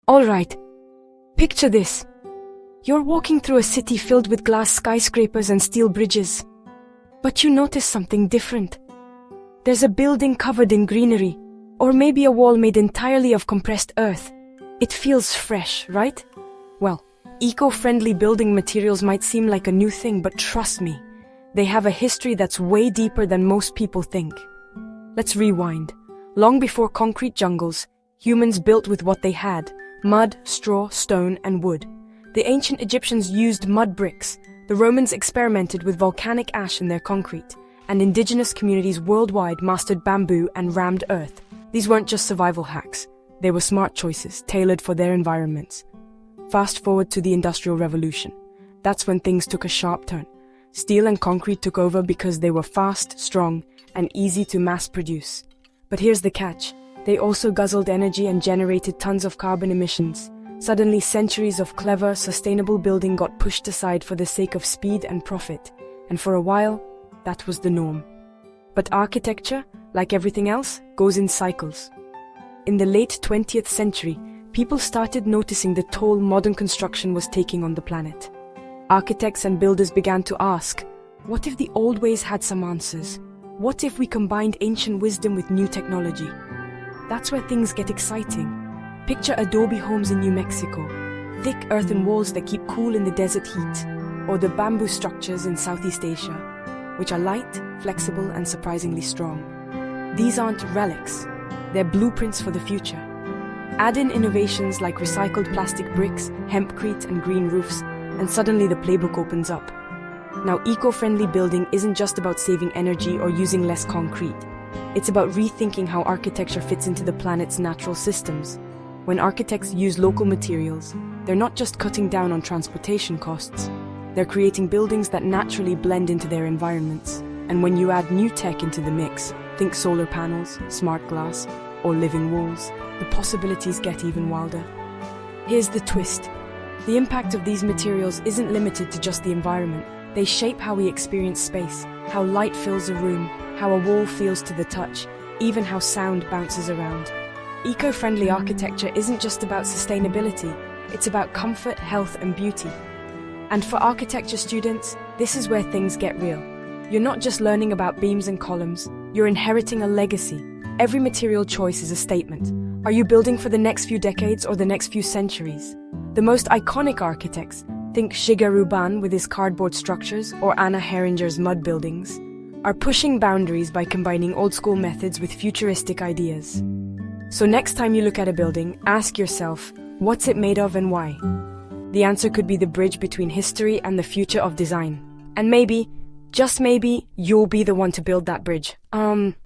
Alright, picture this. You're walking through a city filled with glass skyscrapers and steel bridges. But you notice something different. There's a building covered in greenery, or maybe a wall made entirely of compressed earth. It feels fresh, right? Well, eco-friendly building materials might seem like a new thing, but trust me, they have a history that's way deeper than most people think. Let's rewind. Long before concrete jungles, humans built with what they had: mud, straw, stone, and wood. The ancient Egyptians used mud bricks, the Romans experimented with volcanic ash in their concrete, and indigenous communities worldwide mastered bamboo and rammed earth. These weren't just survival hacks, they were smart choices tailored for their environments. Fast forward to the Industrial Revolution. That's when things took a sharp turn. Steel and concrete took over because they were fast, strong, and easy to mass produce. But here's the catch. They also guzzled energy and generated tons of carbon emissions. Suddenly, centuries of clever, sustainable building got pushed aside for the sake of speed and profit. And for a while, that was the norm. But architecture, like everything else, goes in cycles. In the late 20th century, people started noticing the toll modern construction was taking on the planet. Architects and builders began to ask, what if the old ways had some answers? What if we combined ancient wisdom with new technology? That's where things get exciting. Picture adobe homes in New Mexico, thick earthen walls that keep cool in the desert heat, or the bamboo structures in Southeast Asia, which are light, flexible, and surprisingly strong. These aren't relics, they're blueprints for the future. Add in innovations like recycled plastic bricks, hempcrete, and green roofs, and suddenly the playbook opens up. Now, eco-friendly building isn't just about saving energy or using less concrete. It's about rethinking how architecture fits into the planet's natural systems. When architects use local materials, they're not just cutting down on transportation costs, they're creating buildings that naturally blend into their environments. And when you add new tech into the mix, think solar panels, smart glass, or living walls, the possibilities get even wilder. Here's the twist. The impact of these materials isn't limited to just the environment. They shape how we experience space, how light fills a room, how a wall feels to the touch, even how sound bounces around. Eco-friendly architecture isn't just about sustainability, it's about comfort, health, and beauty. And for architecture students, this is where things get real. You're not just learning about beams and columns, you're inheriting a legacy. Every material choice is a statement. Are you building for the next few decades or the next few centuries? The most iconic architects, think Shigeru Ban with his cardboard structures or Anna Heringer's mud buildings, are pushing boundaries by combining old-school methods with futuristic ideas. So next time you look at a building, ask yourself, what's it made of and why? The answer could be the bridge between history and the future of design. And maybe, just maybe, you'll be the one to build that bridge.